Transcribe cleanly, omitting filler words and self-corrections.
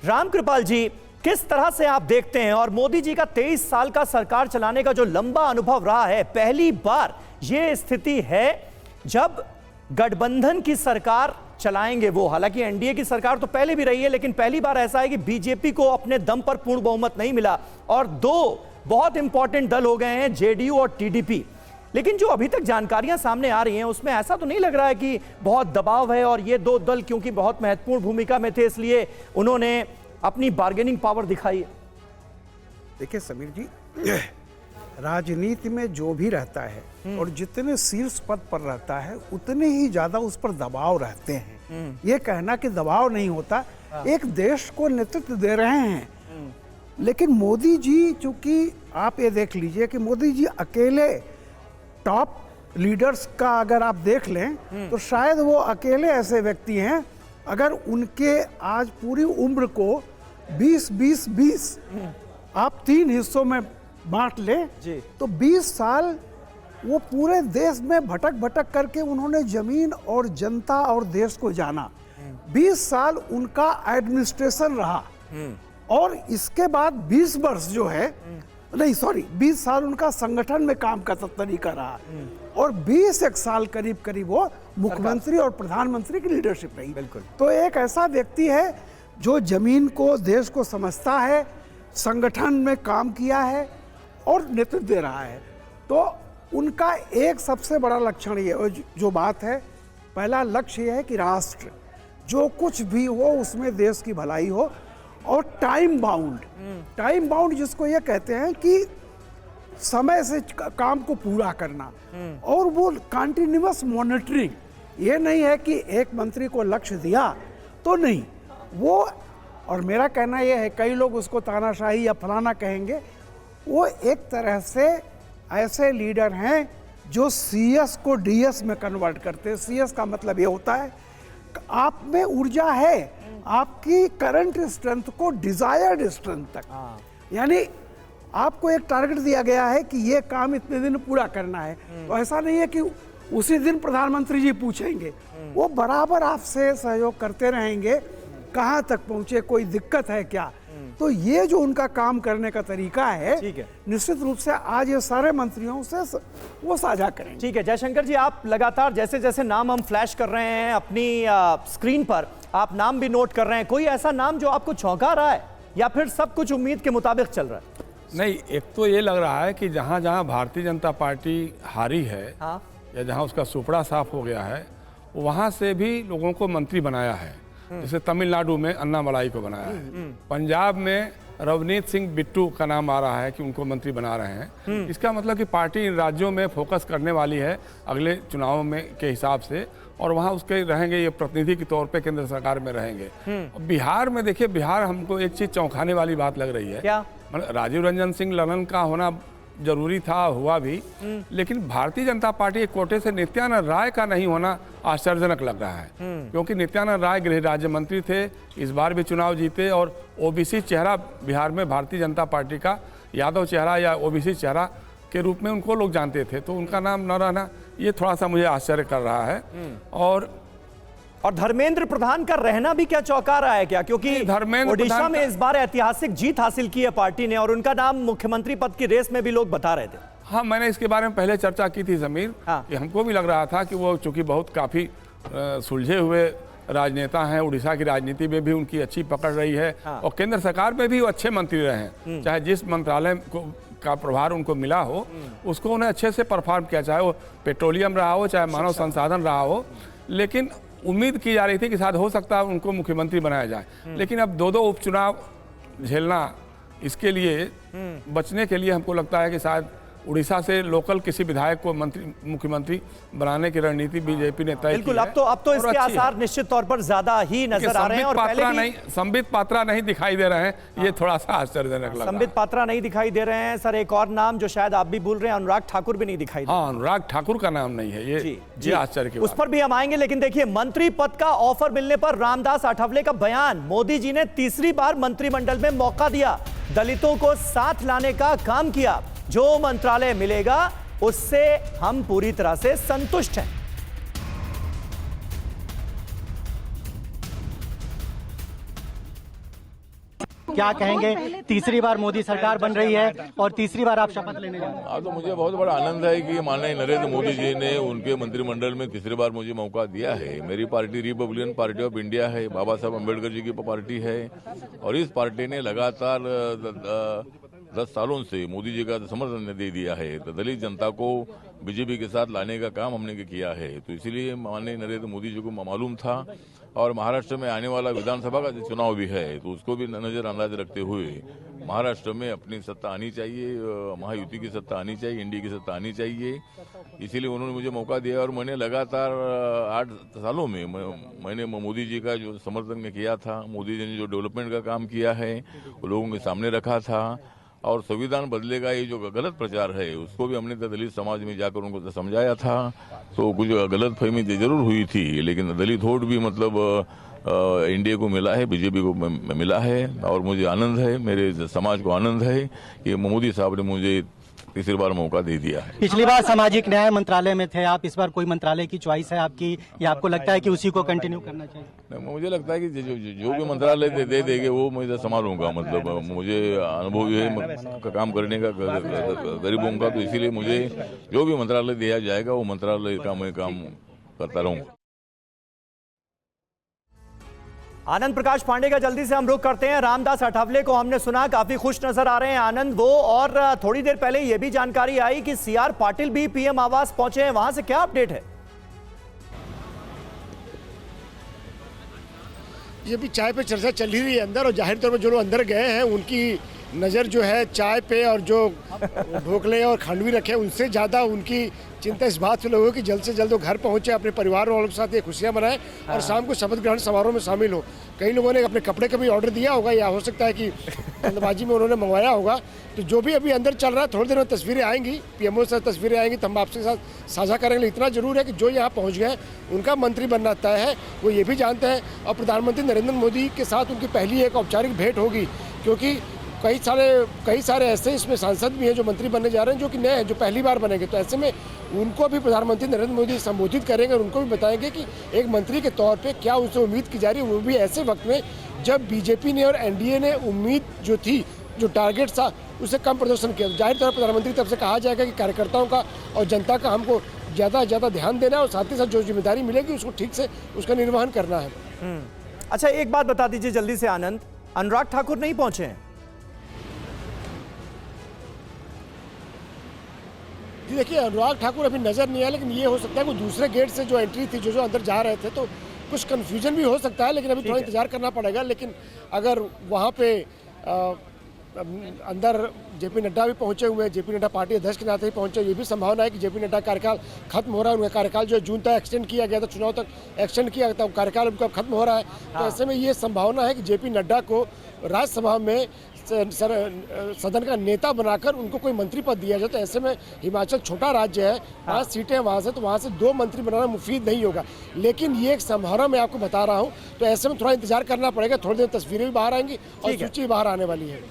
रामकृपाल जी, किस तरह से आप देखते हैं और मोदी जी का 23 साल का सरकार चलाने का जो लंबा अनुभव रहा है, पहली बार यह स्थिति है जब गठबंधन की सरकार चलाएंगे वो। हालांकि एनडीए की सरकार तो पहले भी रही है, लेकिन पहली बार ऐसा है कि बीजेपी को अपने दम पर पूर्ण बहुमत नहीं मिला और दो बहुत इंपॉर्टेंट दल हो गए हैं, जेडीयू और टीडीपी। लेकिन जो अभी तक जानकारियां सामने आ रही हैं उसमें ऐसा तो नहीं लग रहा है कि बहुत दबाव है और ये दो दल क्योंकि बहुत महत्वपूर्ण भूमिका में थे इसलिए उन्होंने अपनी बार्गेनिंग पावर दिखाई है। देखिए समीर जी, राजनीति में जो भी रहता है और जितने शीर्ष पद पर रहता है उतने ही ज्यादा उस पर दबाव रहते हैं। ये कहना कि दबाव नहीं होता, एक देश को नेतृत्व दे रहे हैं। लेकिन मोदी जी, चूंकि आप ये देख लीजिए कि मोदी जी अकेले टॉप लीडर्स का अगर आप देख लें तो शायद वो अकेले ऐसे व्यक्ति हैं, अगर उनके आज पूरी उम्र को 20-20-20 आप 3 हिस्सों में बांट लें तो 20 साल वो पूरे देश में भटक भटक करके उन्होंने जमीन और जनता और देश को जाना। 20 साल उनका एडमिनिस्ट्रेशन रहा और इसके बाद 20 वर्ष जो है, नहीं सॉरी 20 साल उनका संगठन में काम का तरीका रहा और 21 साल करीब करीब वो मुख्यमंत्री और प्रधानमंत्री की लीडरशिप रही। बिल्कुल। तो एक ऐसा व्यक्ति है जो जमीन को, देश को समझता है, संगठन में काम किया है और नेतृत्व दे रहा है। तो उनका एक सबसे बड़ा लक्षण ये जो बात है, पहला लक्ष्य यह है कि राष्ट्र जो कुछ भी हो उसमें देश की भलाई हो और टाइम बाउंड जिसको ये कहते हैं कि समय से काम को पूरा करना और वो कंटिन्यूअस मॉनिटरिंग। ये नहीं है कि एक मंत्री को लक्ष्य दिया तो नहीं वो, और मेरा कहना यह है, कई लोग उसको तानाशाही या फलाना कहेंगे, वो एक तरह से ऐसे लीडर हैं जो सीएस को डीएस में कन्वर्ट करते हैं। सीएस का मतलब ये होता है आप में ऊर्जा है, आपकी करंट स्ट्रेंथ को डिजायर्ड स्ट्रेंथ तक, यानी आपको एक टारगेट दिया गया है कि ये काम इतने दिन पूरा करना है। तो ऐसा नहीं है कि उसी दिन प्रधानमंत्री जी पूछेंगे, वो बराबर आपसे सहयोग करते रहेंगे, कहाँ तक पहुंचे, कोई दिक्कत है क्या। तो ये जो उनका काम करने का तरीका है, निश्चित रूप से आज ये सारे मंत्रियों से वो साझा करेंगे। ठीक है जयशंकर जी, आप लगातार जैसे जैसे नाम हम फ्लैश कर रहे हैं अपनी स्क्रीन पर, आप नाम भी नोट कर रहे हैं, कोई ऐसा नाम जो आपको चौंका रहा है या फिर सब कुछ उम्मीद के मुताबिक चल रहा है? नहीं, एक तो ये लग रहा है कि जहाँ जहाँ भारतीय जनता पार्टी हारी है, या जहाँ उसका सुपड़ा साफ हो गया है, वहाँ से भी लोगों को मंत्री बनाया है। जैसे तमिलनाडु में अन्नामलाई को बनाया है, पंजाब में रवनीत सिंह बिट्टू का नाम आ रहा है कि उनको मंत्री बना रहे हैं। इसका मतलब कि पार्टी इन राज्यों में फोकस करने वाली है अगले चुनाव में के हिसाब से, और वहाँ उसके रहेंगे, ये प्रतिनिधि के तौर पे केंद्र सरकार में रहेंगे। बिहार में देखिए, बिहार हमको एक चीज़ चौंकाने वाली बात लग रही है। क्या? राजीव रंजन सिंह ललन का होना जरूरी था, हुआ भी, लेकिन भारतीय जनता पार्टी के कोटे से नित्यानंद राय का नहीं होना आश्चर्यजनक लग रहा है, क्योंकि नित्यानंद राय गृह राज्य मंत्री थे, इस बार भी चुनाव जीते और ओबीसी चेहरा बिहार में भारतीय जनता पार्टी का, यादव चेहरा या ओबीसी चेहरा के रूप में उनको लोग जानते थे, तो उनका नाम न रहना ये थोड़ा सा मुझे आश्चर्य कर रहा है। और धर्मेंद्र प्रधान का रहना भी क्या चौंका रहा है क्या? क्योंकि ओडिशा में इस बार ऐतिहासिक जीत हासिल की है पार्टी ने और उनका नाम मुख्यमंत्री पद की रेस में भी लोग बता रहे थे। हाँ, मैंने इसके बारे में पहले चर्चा की थी समीर, कि हमको भी लग रहा था कि वो चूंकि बहुत काफ़ी सुलझे हुए राजनेता हैं, उड़ीसा की राजनीति में भी उनकी अच्छी पकड़ रही है और केंद्र सरकार में भी वो अच्छे मंत्री रहे हैं, चाहे जिस मंत्रालय का प्रभार उनको मिला हो उसको उन्हें अच्छे से परफॉर्म किया, चाहे वो पेट्रोलियम रहा हो, चाहे मानव संसाधन रहा हो। लेकिन उम्मीद की जा रही थी कि शायद हो सकता है उनको मुख्यमंत्री बनाया जाए, लेकिन अब दो उपचुनाव झेलना, इसके लिए बचने के लिए हमको लगता है कि शायद उड़ीसा से लोकल किसी विधायक को मुख्यमंत्री बनाने की रणनीति बीजेपी ने तय की है। बिल्कुल, अब तो इसके आसार निश्चित तौर पर ज्यादा ही नजर आ रहे हैं और पहले भी संबित पात्रा नहीं दिखाई दे रहे हैं, ये थोड़ा सा आश्चर्यजनक लगा। संबित पात्रा नहीं दिखाई दे रहे हैं सर। एक और नाम जो शायद आप भी भूल रहे हैं, अनुराग ठाकुर भी नहीं दिखाई दे रहे। हाँ, अनुराग ठाकुर का नाम नहीं है, ये आश्चर्य की बात। उस पर भी हम आएंगे, लेकिन देखिए, मंत्री पद का ऑफर मिलने पर रामदास आठवले का बयान, मोदी जी ने तीसरी बार मंत्रिमंडल में मौका दिया, दलितों को साथ लाने का काम किया, जो मंत्रालय मिलेगा उससे हम पूरी तरह से संतुष्ट हैं। क्या कहेंगे? तीसरी बार मोदी सरकार बन रही है और तीसरी बार आप शपथ लेने जा रहे हैं। तो मुझे बहुत बड़ा आनंद है कि माननीय नरेंद्र मोदी जी ने उनके मंत्रिमंडल में तीसरी बार मुझे मौका दिया है। मेरी party Republican party of India है, बाबा साहब अम्बेडकर जी की पार्टी है, और इस पार्टी ने लगातार 10 सालों से मोदी जी का समर्थन दे दिया है। तो दलित जनता को बीजेपी के साथ लाने का काम हमने किया है। तो इसीलिए माननीय नरेंद्र मोदी जी को मालूम था, और महाराष्ट्र में आने वाला विधानसभा का चुनाव भी है, तो उसको भी नजरअंदाज रखते हुए महाराष्ट्र में अपनी सत्ता आनी चाहिए, महायुति की सत्ता आनी चाहिए, इंडिया की सत्ता आनी चाहिए। इसीलिए उन्होंने मुझे मौका दिया, और मैंने लगातार 8 सालों में मैंने मोदी जी का जो समर्थन किया था, मोदी जी ने जो डेवलपमेंट का काम किया है वो लोगों के सामने रखा था। और संविधान बदलेगा ये जो गलत प्रचार है उसको भी हमने दलित समाज में जाकर उनको समझाया था। तो कुछ गलत फहमी जरूर हुई थी, लेकिन दलित वोट भी मतलब इंडिया को मिला है, बीजेपी को मिला है, और मुझे आनंद है, मेरे समाज को आनंद है कि मोदी साहब ने मुझे तीसरी बार मौका दे दिया है। पिछली बार सामाजिक न्याय मंत्रालय में थे आप, इस बार कोई मंत्रालय की चॉइस है आपकी, या आपको लगता है कि उसी को कंटिन्यू करना चाहिए? मुझे लगता है कि जो भी मंत्रालय दे देंगे वो मैं संभालूंगा। मतलब मुझे अनुभव है काम करने का गरीबों का, तो इसीलिए मुझे जो भी मंत्रालय दिया जाएगा वो मंत्रालय का मैं काम करता रहूंगा। आनंद प्रकाश पांडे का जल्दी से हम रुख करते हैं। रामदास अठावले को हमने सुना, काफी खुश नजर आ रहे हैं आनंद वो, और थोड़ी देर पहले यह भी जानकारी आई कि सीआर पाटिल भी पीएम आवास पहुंचे हैं, वहां से क्या अपडेट है? ये भी चाय पे चर्चा चल ही रही है अंदर, और जाहिर तौर पर जो लोग अंदर गए हैं उनकी नज़र जो है चाय पे और जो ढोकले और खांडवी रखे उनसे ज़्यादा उनकी चिंता इस बात से लोगों की जल्द से जल्द वो घर पहुंचे, अपने परिवार वालों के साथ ये खुशियां मनाएं और शाम को शपथ ग्रहण समारोह में शामिल हो। कई लोगों ने अपने कपड़े का भी ऑर्डर दिया होगा, या हो सकता है कि जल्दबाजी में उन्होंने मंगवाया होगा। तो जो भी अभी अंदर चल रहा है, थोड़ी देर में तस्वीरें आएंगी, पीएमओ से तस्वीरें आएंगी, तो हम आपके साथ साझा करेंगे। इतना जरूर है कि जो यहाँ पहुँच गए उनका मंत्री बनना तय है, वो ये भी जानते हैं। और प्रधानमंत्री नरेंद्र मोदी के साथ उनकी पहली एक औपचारिक भेंट होगी, क्योंकि कई सारे ऐसे इसमें सांसद भी हैं जो मंत्री बनने जा रहे हैं, जो कि नए हैं, जो पहली बार बनेंगे। तो ऐसे में उनको भी प्रधानमंत्री नरेंद्र मोदी संबोधित करेंगे और उनको भी बताएंगे कि एक मंत्री के तौर पे क्या उनसे उम्मीद की जा रही है, वो भी ऐसे वक्त में जब बीजेपी ने और एनडीए ने उम्मीद जो थी, जो टारगेट था, उससे कम प्रदर्शन किया। जाहिर तौर पर प्रधानमंत्री की तरफ से कहा जाएगा कि कार्यकर्ताओं का और जनता का हमको ज़्यादा से ज़्यादा ध्यान देना है, और साथ ही साथ जो जिम्मेदारी मिलेगी उसको ठीक से उसका निर्वहन करना है। अच्छा, एक बात बता दीजिए जल्दी से आनंद, अनुराग ठाकुर नहीं पहुंचे हैं? देखिए, अनुराग ठाकुर अभी नजर नहीं आया, लेकिन ये हो सकता है कोई दूसरे गेट से जो एंट्री थी, जो अंदर जा रहे थे, तो कुछ कंफ्यूजन भी हो सकता है, लेकिन अभी थोड़ा इंतजार करना पड़ेगा। लेकिन अगर वहाँ पे अंदर जेपी नड्डा भी पहुंचे हुए हैं, जेपी नड्डा पार्टी अध्यक्ष के नाते ही पहुंचे, ये भी संभावना है कि जेपी नड्डा कार्यकाल खत्म हो रहा है। उनका कार्यकाल जो जून तक एक्सटेंड किया गया था, चुनाव तक एक्सटेंड किया गया था, कार्यकाल उनका खत्म हो रहा है। तो ऐसे में ये संभावना है कि जेपी नड्डा को राज्यसभा में सदन का नेता बनाकर उनको कोई मंत्री पद दिया जाए। तो ऐसे में हिमाचल छोटा राज्य है, 5 सीटें वहाँ से, तो वहाँ से 2 मंत्री बनाना मुफीद नहीं होगा, लेकिन ये एक संभावना मैं आपको बता रहा हूँ। तो ऐसे में थोड़ा इंतजार करना पड़ेगा, थोड़ी देर तस्वीरें भी बाहर आएंगी और सूची बाहर आने वाली है।